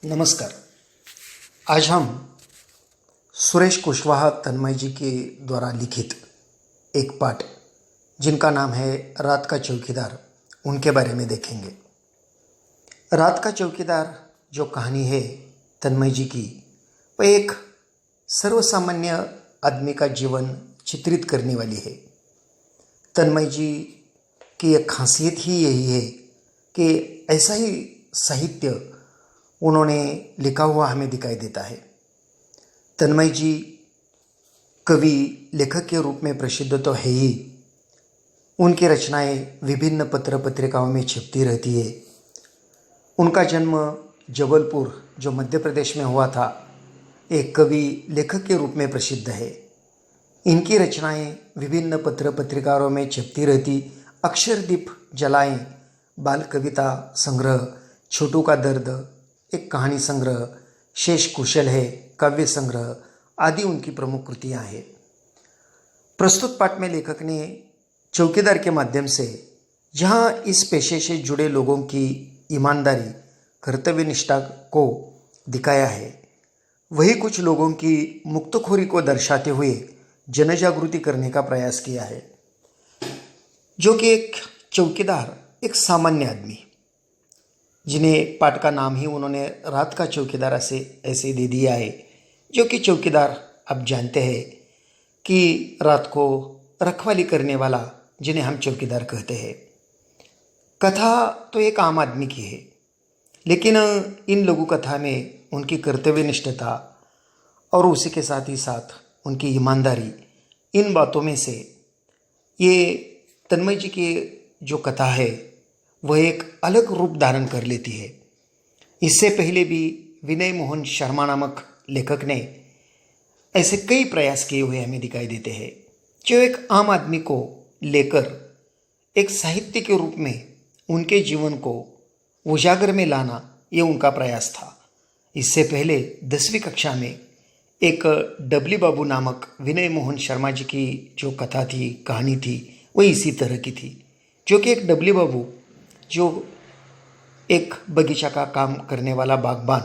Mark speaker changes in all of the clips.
Speaker 1: नमस्कार। आज हम सुरेश कुशवाहा तन्मय जी के द्वारा लिखित एक पाठ जिनका नाम है रात का चौकीदार, उनके बारे में देखेंगे। रात का चौकीदार जो कहानी है तन्मय जी की, वह एक सर्वसामान्य आदमी का जीवन चित्रित करने वाली है। तन्मय जी की एक खासियत ही यही है कि ऐसा ही साहित्य उन्होंने लिखा हुआ हमें दिखाई देता है। तन्मय जी कवि लेखक के रूप में प्रसिद्ध तो है ही, उनकी रचनाएं विभिन्न पत्र पत्रिकाओं में छपती रहती है। उनका जन्म जबलपुर जो मध्य प्रदेश में हुआ था, एक कवि लेखक के रूप में प्रसिद्ध है। इनकी रचनाएं विभिन्न पत्र पत्रिकाओं में छपती रहती। अक्षरदीप जलाएं, बाल कविता संग्रह, छोटू का दर्द, एक कहानी संग्रह, शेष कुशल है, काव्य संग्रह आदि उनकी प्रमुख कृतियां हैं। प्रस्तुत पाठ में लेखक ने चौकीदार के माध्यम से जहां इस पेशे से जुड़े लोगों की ईमानदारी, कर्तव्यनिष्ठा को दिखाया है, वही कुछ लोगों की मुक्तखोरी को दर्शाते हुए जनजागृति करने का प्रयास किया है। जो कि एक चौकीदार, एक सामान्य आदमी, जिन्हें पाठ का नाम ही उन्होंने रात का चौकीदार ऐसे दे दिया है। जो कि चौकीदार आप जानते हैं कि रात को रखवाली करने वाला, जिन्हें हम चौकीदार कहते हैं। कथा तो एक आम आदमी की है, लेकिन इन लघु कथा में उनकी कर्तव्यनिष्ठता और उसी के साथ ही साथ उनकी ईमानदारी, इन बातों में से ये तन्मय जी की जो कथा है वह एक अलग रूप धारण कर लेती है। इससे पहले भी विनय मोहन शर्मा नामक लेखक ने ऐसे कई प्रयास किए हुए हमें दिखाई देते हैं, जो एक आम आदमी को लेकर एक साहित्य के रूप में उनके जीवन को उजागर में लाना, ये उनका प्रयास था। इससे पहले 10वीं कक्षा में एक डबली बाबू नामक विनय मोहन शर्मा जी की जो कथा थी, कहानी थी, वह इसी तरह की थी। जो कि एक डबली बाबू जो एक बगीचा का काम करने वाला बागबान,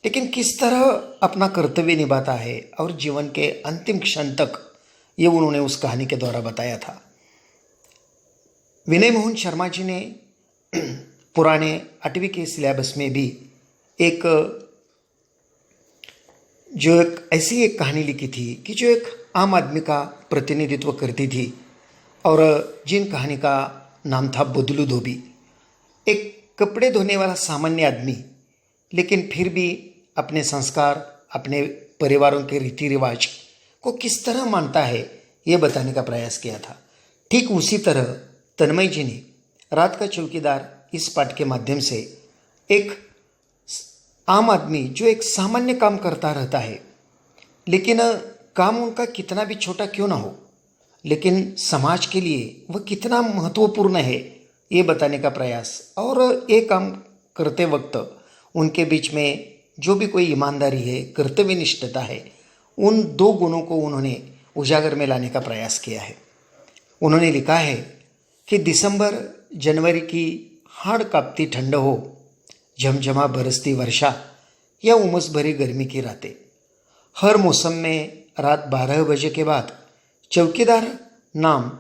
Speaker 1: लेकिन किस तरह अपना कर्तव्य निभाता है और जीवन के अंतिम क्षण तक, ये उन्होंने उस कहानी के द्वारा बताया था। विनय मोहन शर्मा जी ने पुराने 8वीं के सिलेबस में भी एक ऐसी एक कहानी लिखी थी कि जो एक आम आदमी का प्रतिनिधित्व करती थी, और जिन कहानी का नाम था बदलू धोबी। एक कपड़े धोने वाला सामान्य आदमी, लेकिन फिर भी अपने संस्कार, अपने परिवारों के रीति रिवाज को किस तरह मानता है, ये बताने का प्रयास किया था। ठीक उसी तरह तन्मय जी ने रात का चौकीदार इस पाठ के माध्यम से एक आम आदमी जो एक सामान्य काम करता रहता है, लेकिन काम उनका कितना भी छोटा क्यों ना हो, लेकिन समाज के लिए वह कितना महत्वपूर्ण है, ये बताने का प्रयास। और ये काम करते वक्त उनके बीच में जो भी कोई ईमानदारी है, कर्तव्यनिष्ठता है, उन 2 गुणों को उन्होंने उजागर में लाने का प्रयास किया है। उन्होंने लिखा है कि दिसंबर जनवरी की हाड़ कांपती ठंड हो, झमझमा बरसती वर्षा या उमस भरी गर्मी की रातें, हर मौसम में रात 12 बजे के बाद चौकीदार नाम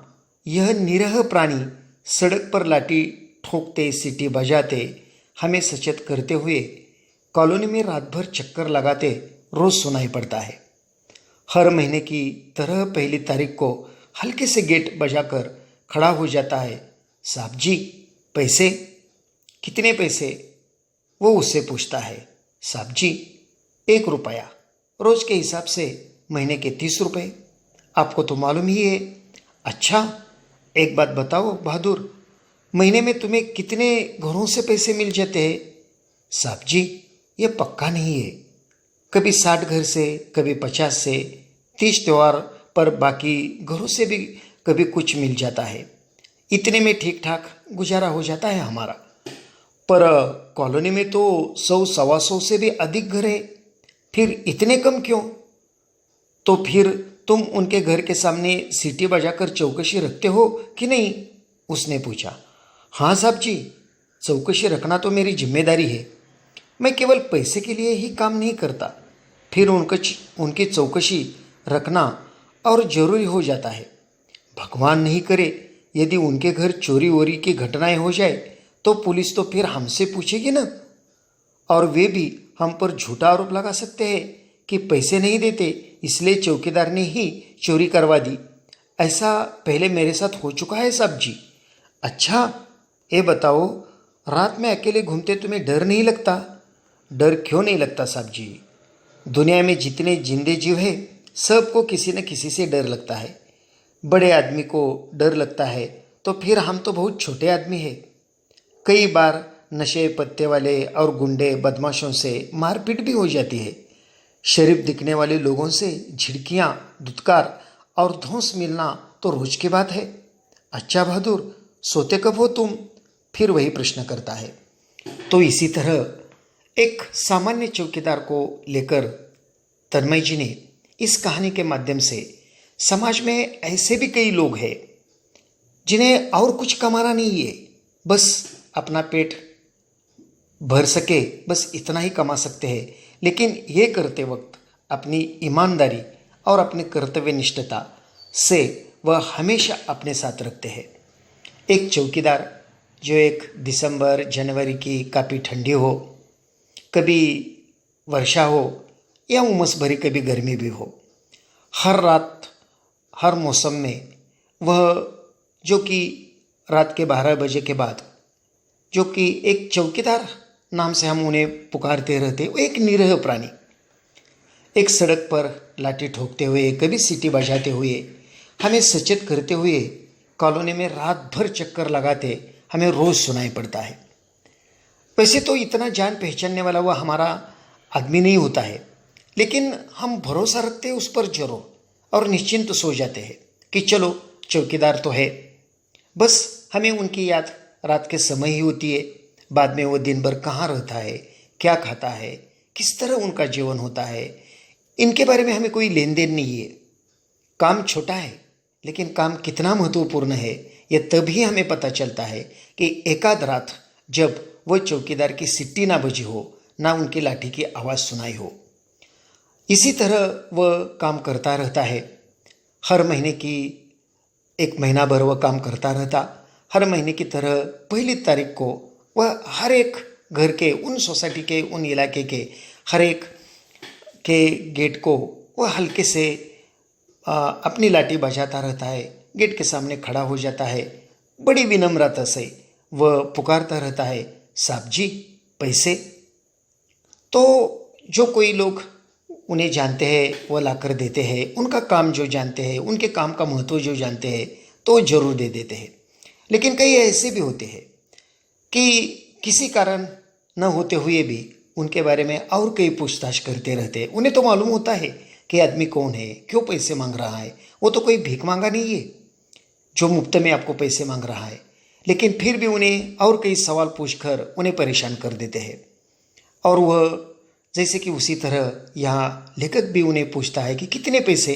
Speaker 1: यह निरह प्राणी सड़क पर लाठी ठोकते, सीटी बजाते, हमें सचेत करते हुए कॉलोनी में रात भर चक्कर लगाते रोज सुनाई पड़ता है। हर महीने की तरह पहली तारीख को हल्के से गेट बजाकर खड़ा हो जाता है। साहब जी, पैसे? कितने पैसे? वो उससे पूछता है। साहब जी, 1 रुपया, रोज के हिसाब से महीने के 30 रुपये। आपको तो मालूम ही है। अच्छा, एक बात बताओ बहादुर, महीने में तुम्हें कितने घरों से पैसे मिल जाते हैं? साहब जी, ये पक्का नहीं है, कभी 60 घर से, कभी 50 से, 30 त्यौहार पर बाकी घरों से भी कभी कुछ मिल जाता है। इतने में ठीक ठाक गुजारा हो जाता है हमारा। पर कॉलोनी में तो 100-125 से भी अधिक घर है, फिर इतने कम क्यों? तो फिर तुम उनके घर के सामने सीटी बजाकर चौकसी रखते हो कि नहीं? उसने पूछा। हाँ साहब जी, चौकसी रखना तो मेरी जिम्मेदारी है, मैं केवल पैसे के लिए ही काम नहीं करता, फिर उनकी चौकसी रखना और ज़रूरी हो जाता है। भगवान नहीं करे यदि उनके घर चोरी वोरी की घटनाएं हो जाए तो पुलिस तो फिर हमसे पूछेगी ना, और वे भी हम पर झूठा आरोप लगा सकते हैं कि पैसे नहीं देते इसलिए चौकीदार ने ही चोरी करवा दी। ऐसा पहले मेरे साथ हो चुका है साहब जी। अच्छा, ये बताओ, रात में अकेले घूमते तुम्हें डर नहीं लगता? डर क्यों नहीं लगता साहब जी? दुनिया में जितने जिंदे जीव हैं सबको किसी न किसी से डर लगता है। बड़े आदमी को डर लगता है तो फिर हम तो बहुत छोटे आदमी हैं। कई बार नशे पत्ते वाले और गुंडे बदमाशों से मारपीट भी हो जाती है। शरीफ दिखने वाले लोगों से झिड़कियाँ, धुतकार और धौंस मिलना तो रोज की बात है। अच्छा बहादुर, सोते कब हो तुम? फिर वही प्रश्न करता है। तो इसी तरह एक सामान्य चौकीदार को लेकर तन्मय जी ने इस कहानी के माध्यम से समाज में ऐसे भी कई लोग हैं जिन्हें और कुछ कमाना नहीं है, बस अपना पेट भर सके, बस इतना ही कमा सकते हैं। लेकिन ये करते वक्त अपनी ईमानदारी और अपनी कर्तव्य निष्ठता से वह हमेशा अपने साथ रखते हैं। एक चौकीदार जो एक दिसंबर जनवरी की काफ़ी ठंडी हो, कभी वर्षा हो या उमस भरी कभी गर्मी भी हो, हर रात हर मौसम में वह जो कि रात के 12 बजे के बाद जो कि एक चौकीदार नाम से हम उन्हें पुकारते रहते, वो एक निरीह प्राणी एक सड़क पर लाठी ठोकते हुए, कभी सीटी बजाते हुए, हमें सचेत करते हुए कॉलोनी में रात भर चक्कर लगाते हमें रोज़ सुनाई पड़ता है। वैसे तो इतना जान पहचानने वाला वह हमारा आदमी नहीं होता है, लेकिन हम भरोसा रखते हैं उस पर जरूर और निश्चिंत सो जाते हैं कि चलो चौकीदार तो है। बस हमें उनकी याद रात के समय ही होती है। बाद में वो दिन भर कहाँ रहता है, क्या खाता है, किस तरह उनका जीवन होता है, इनके बारे में हमें कोई लेन देन नहीं है। काम छोटा है लेकिन काम कितना महत्वपूर्ण है यह तभी हमें पता चलता है कि एकाध रात जब वह चौकीदार की सिट्टी ना बजी हो, ना उनकी लाठी की आवाज़ सुनाई हो। इसी तरह वह काम करता रहता है। हर महीने की एक महीना भर वह काम करता रहता। हर महीने की तरह पहली तारीख को वह हर एक घर के, उन सोसाइटी के, उन इलाके के हर एक के गेट को वह हल्के से अपनी लाठी बजाता रहता है। गेट के सामने खड़ा हो जाता है, बड़ी विनम्रता से वह पुकारता रहता है, साहब जी पैसे। तो जो कोई लोग उन्हें जानते हैं वह लाकर देते हैं, उनका काम जो जानते हैं, उनके काम का महत्व जो जानते हैं तो जरूर दे देते हैं। लेकिन कई ऐसे भी होते हैं कि किसी कारण न होते हुए भी उनके बारे में और कई पूछताछ करते रहते हैं। उन्हें तो मालूम होता है कि आदमी कौन है, क्यों पैसे मांग रहा है। वो तो कोई भीख मांगा नहीं है जो मुफ्त में आपको पैसे मांग रहा है, लेकिन फिर भी उन्हें और कई सवाल पूछकर उन्हें परेशान कर देते हैं। और वह जैसे कि उसी तरह यहाँ लेखक भी उन्हें पूछता है कि कितने पैसे,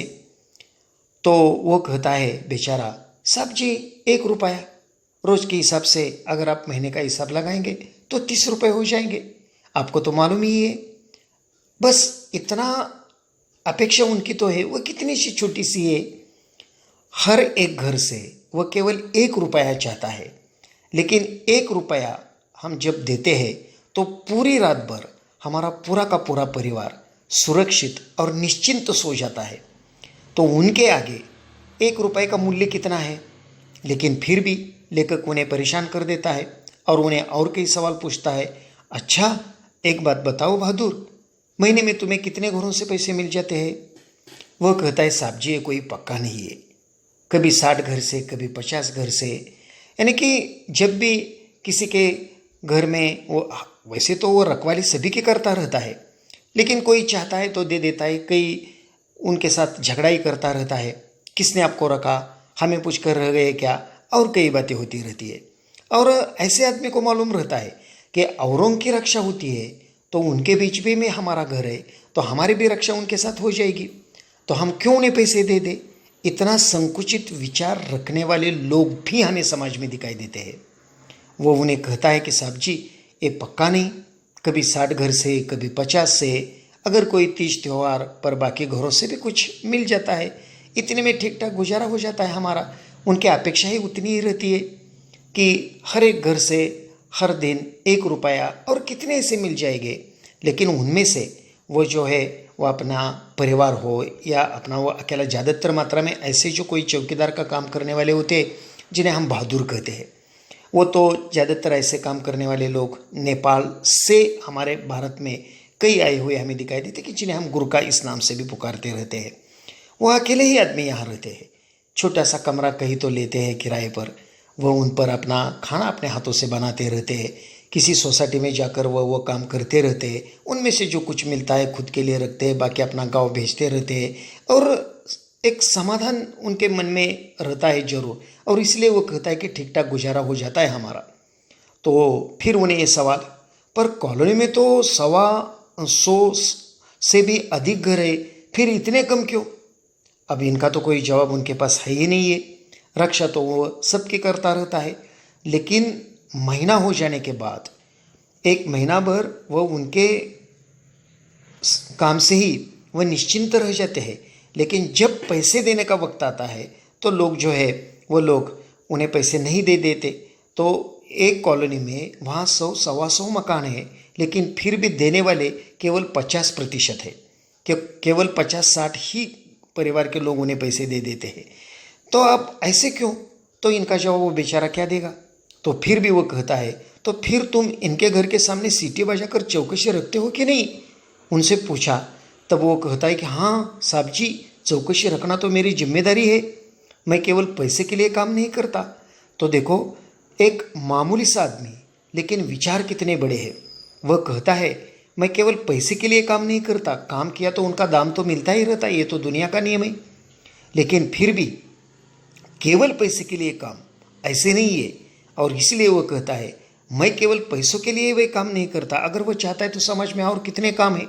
Speaker 1: तो वो कहता है बेचारा, साहब जी 1 रुपया। रोज़ के हिसाब से अगर आप महीने का हिसाब लगाएंगे तो 30 रुपये हो जाएंगे। आपको तो मालूम ही है। बस इतना अपेक्षा उनकी तो है, वह कितनी सी छोटी सी है। हर एक घर से वह केवल 1 रुपया चाहता है, लेकिन 1 रुपया हम जब देते हैं तो पूरी रात भर हमारा पूरा का पूरा परिवार सुरक्षित और निश्चिंत सो जाता है। तो उनके आगे 1 रुपये का मूल्य कितना है। लेकिन फिर भी लेखक उन्हें परेशान कर देता है और उन्हें और कई सवाल पूछता है। अच्छा एक बात बताओ बहादुर, महीने में तुम्हें कितने घरों से पैसे मिल जाते हैं? वह कहता है, साहब जी ये कोई पक्का नहीं है, कभी 60 घर से, कभी 50 घर से। यानी कि जब भी किसी के घर में वो, वैसे तो वो रखवाली सभी की करता रहता है, लेकिन कोई चाहता है तो दे देता है, कई उनके साथ झगड़ा ही करता रहता है, किसने आपको रखा, हमें पूछ कर रह गए क्या, और कई बातें होती रहती है। और ऐसे आदमी को मालूम रहता है कि औरों की रक्षा होती है तो उनके बीच भी में हमारा घर है, तो हमारी भी रक्षा उनके साथ हो जाएगी, तो हम क्यों उन्हें पैसे दे दे। इतना संकुचित विचार रखने वाले लोग भी हमें समाज में दिखाई देते हैं। वो उन्हें कहता है कि साहब जी ये पक्का नहीं, कभी 60 घर से, कभी 50 से, अगर कोई तीज त्यौहार पर बाकी घरों से भी कुछ मिल जाता है, इतने में ठीक ठाक गुजारा हो जाता है हमारा। उनकी अपेक्षा ही उतनी ही रहती है कि हर एक घर से हर दिन 1 रुपया और कितने ऐसे मिल जाएंगे, लेकिन उनमें से वो जो है वो अपना परिवार हो या अपना वो अकेला, ज़्यादातर मात्रा में ऐसे जो कोई चौकीदार का काम करने वाले होते हैं जिन्हें हम बहादुर कहते हैं, वो तो ज़्यादातर ऐसे काम करने वाले लोग नेपाल से हमारे भारत में कई आए हुए हमें दिखाई देते कि जिन्हें हम गुरखा इस नाम से भी पुकारते रहते हैं। वो अकेले ही आदमी यहाँ रहते हैं, छोटा सा कमरा कहीं तो लेते हैं किराए पर, वो उन पर अपना खाना अपने हाथों से बनाते रहते हैं, किसी सोसाइटी में जाकर वो काम करते रहते हैं, उनमें से जो कुछ मिलता है खुद के लिए रखते हैं, बाकी अपना गांव भेजते रहते हैं, और एक समाधान उनके मन में रहता है जरूर, और इसलिए वो कहता है कि ठीक ठाक गुजारा हो जाता है हमारा। तो फिर उन्हें ये सवाल, पर कॉलोनी में तो 125 से भी अधिक घर है, फिर इतने कम क्यों? अब इनका तो कोई जवाब उनके पास है ही नहीं है। रक्षा तो वो सबकी करता रहता है, लेकिन महीना हो जाने के बाद 1 महीना भर वो उनके काम से ही वह निश्चिंत रह जाते हैं, लेकिन जब पैसे देने का वक्त आता है तो लोग जो है वो लोग उन्हें पैसे नहीं दे देते। तो एक कॉलोनी में वहाँ 100-125 मकान है, लेकिन फिर भी देने वाले केवल 50% है, केवल 50-60 ही परिवार के लोग उन्हें पैसे दे देते हैं। तो अब ऐसे क्यों? तो इनका जवाब वो बेचारा क्या देगा? तो फिर भी वो कहता है, तो फिर तुम इनके घर के सामने सीटी बजाकर चौकसी रखते हो कि नहीं? उनसे पूछा, तब वो कहता है कि हाँ साहब जी, चौकसी रखना तो मेरी जिम्मेदारी है, मैं केवल पैसे के लिए काम नहीं करता। तो देखो, एक मामूली सा आदमी, लेकिन विचार कितने बड़े हैं। वह कहता है, मैं केवल पैसे के लिए काम नहीं करता, काम किया तो उनका दाम तो मिलता ही रहता है, ये तो दुनिया का नियम है, लेकिन फिर भी केवल पैसे के लिए काम ऐसे नहीं है। और इसलिए वो कहता है, मैं केवल पैसों के लिए वह काम नहीं करता, अगर वो चाहता है तो समाज में और कितने काम है।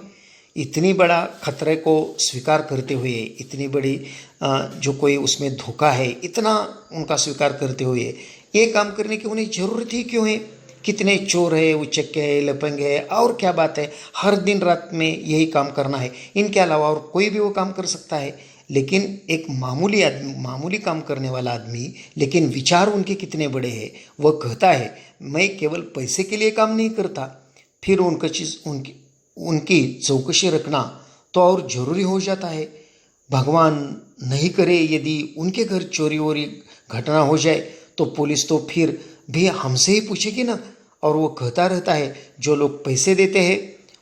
Speaker 1: इतनी बड़ा खतरे को स्वीकार करते हुए, इतनी बड़ी जो कोई उसमें धोखा है, इतना उनका स्वीकार करते हुए ये काम करने की उन्हें ज़रूरत ही क्यों है? कितने चोर है, उचक्के है, लपंग है, और क्या बात है, हर दिन रात में यही काम करना है, इनके अलावा और कोई भी वो काम कर सकता है। लेकिन एक मामूली आदमी, मामूली काम करने वाला आदमी, लेकिन विचार उनके कितने बड़े हैं। वह कहता है, मैं केवल पैसे के लिए काम नहीं करता, फिर उनकी चौकसी रखना तो और ज़रूरी हो जाता है। भगवान नहीं करे यदि उनके घर चोरी वोरी घटना हो जाए तो पुलिस तो फिर भी हमसे ही पूछेगी ना। और वो कहता रहता है, जो लोग पैसे देते हैं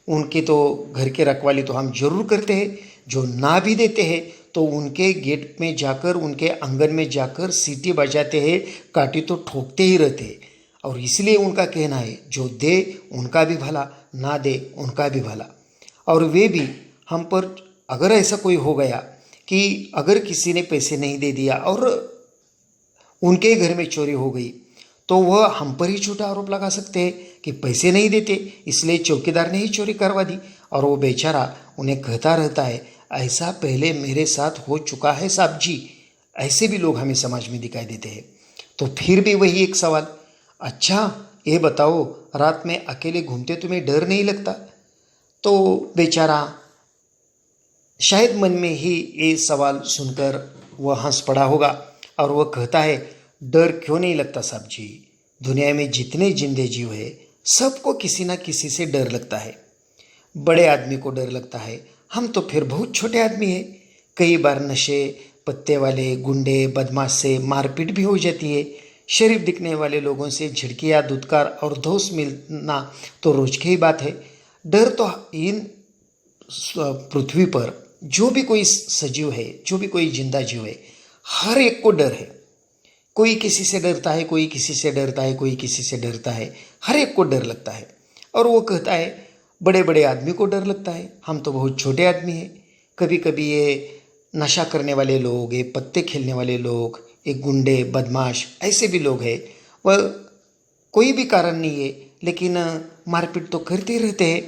Speaker 1: उनकी तो घर की रखवाली तो हम जरूर करते हैं, जो ना भी देते हैं तो उनके गेट में जाकर, उनके आंगन में जाकर सीटी बजाते हैं, काटी तो ठोकते ही रहते हैं। और इसलिए उनका कहना है, जो दे उनका भी भला, ना दे उनका भी भला। और वे भी हम पर, अगर ऐसा कोई हो गया कि अगर किसी ने पैसे नहीं दे दिया और उनके घर में चोरी हो गई, तो वह हम पर ही झूठा आरोप लगा सकते हैं कि पैसे नहीं देते इसलिए चौकीदार ने ही चोरी करवा दी। और वो बेचारा उन्हें कहता रहता है, ऐसा पहले मेरे साथ हो चुका है साहब जी। ऐसे भी लोग हमें समाज में दिखाई देते हैं। तो फिर भी वही एक सवाल, अच्छा ये बताओ, रात में अकेले घूमते तुम्हें डर नहीं लगता? तो बेचारा शायद मन में ही ये सवाल सुनकर वह हंस पड़ा होगा और वह कहता है, डर क्यों नहीं लगता साहब जी, दुनिया में जितने जिंदे जीव है सबको किसी ना किसी से डर लगता है। बड़े आदमी को डर लगता है, हम तो फिर बहुत छोटे आदमी हैं। कई बार नशे पत्ते वाले गुंडे बदमाश से मारपीट भी हो जाती है। शरीफ दिखने वाले लोगों से झिड़कियाँ, दुत्कार और धोस मिलना तो रोज की ही बात है। डर तो इन पृथ्वी पर जो भी कोई सजीव है, जो भी कोई जिंदा जीव है, हर एक को डर है। कोई किसी से डरता है, कोई किसी से डरता है, कोई किसी से डरता है, हर एक को डर लगता है। और वो कहता है, बड़े बड़े आदमी को डर लगता है, हम तो बहुत छोटे आदमी हैं। कभी कभी ये नशा करने वाले लोग, ये पत्ते खेलने वाले लोग, ये गुंडे बदमाश, ऐसे भी लोग हैं, वह कोई भी कारण नहीं है लेकिन मारपीट तो करते ही रहते हैं।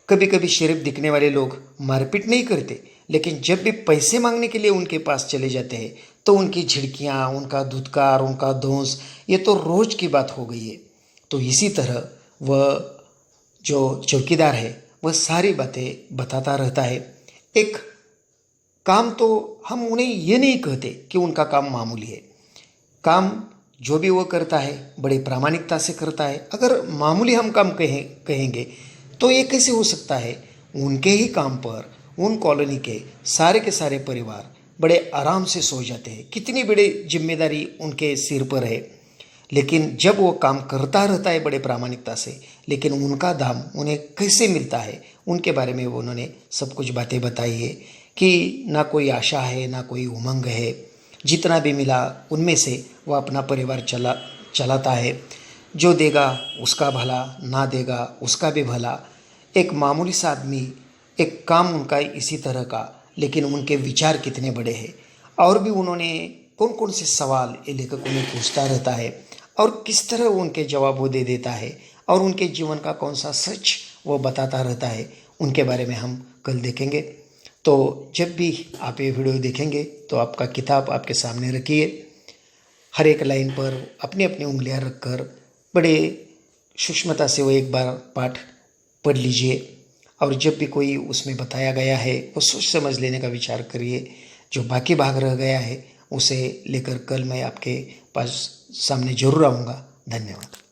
Speaker 1: कभी कभी शरीफ दिखने वाले लोग मारपीट नहीं करते, लेकिन जब भी पैसे मांगने के लिए उनके पास चले जाते हैं तो उनकी झिड़कियाँ, उनका धुतकार, उनका धौंस, ये तो रोज की बात हो गई है। तो इसी तरह वह जो चौकीदार है वह सारी बातें बताता रहता है। एक काम तो हम उन्हें ये नहीं कहते कि उनका काम मामूली है। काम जो भी वो करता है बड़े प्रामाणिकता से करता है। अगर मामूली हम काम कहेंगे तो ये कैसे हो सकता है? उनके ही काम पर उन कॉलोनी के सारे परिवार बड़े आराम से सो जाते हैं। कितनी बड़ी जिम्मेदारी उनके सिर पर है। लेकिन जब वो काम करता रहता है बड़े प्रामाणिकता से, लेकिन उनका दाम उन्हें कैसे मिलता है उनके बारे में उन्होंने सब कुछ बातें बताई है कि ना कोई आशा है ना कोई उमंग है। जितना भी मिला उनमें से वह अपना परिवार चलाता है। जो देगा उसका भला, ना देगा उसका भी भला। एक मामूली सा आदमी, एक काम उनका इसी तरह का, लेकिन उनके विचार कितने बड़े हैं। और भी उन्होंने कौन कौन से सवाल ये लेखक उन्हें पूछता रहता है और किस तरह वो उनके जवाब वो दे देता है और उनके जीवन का कौन सा सच वो बताता रहता है, उनके बारे में हम कल देखेंगे। तो जब भी आप ये वीडियो देखेंगे तो आपका किताब आपके सामने रखिए। हर एक लाइन पर अपनी अपनी उंगलियां रखकर बड़े सूक्ष्मता से वो एक बार पाठ पढ़ लीजिए और जब भी कोई उसमें बताया गया है वो सोच समझ लेने का विचार करिए। जो बाकी भाग रह गया है उसे लेकर कल मैं आपके पास सामने जरूर आऊँगा। धन्यवाद।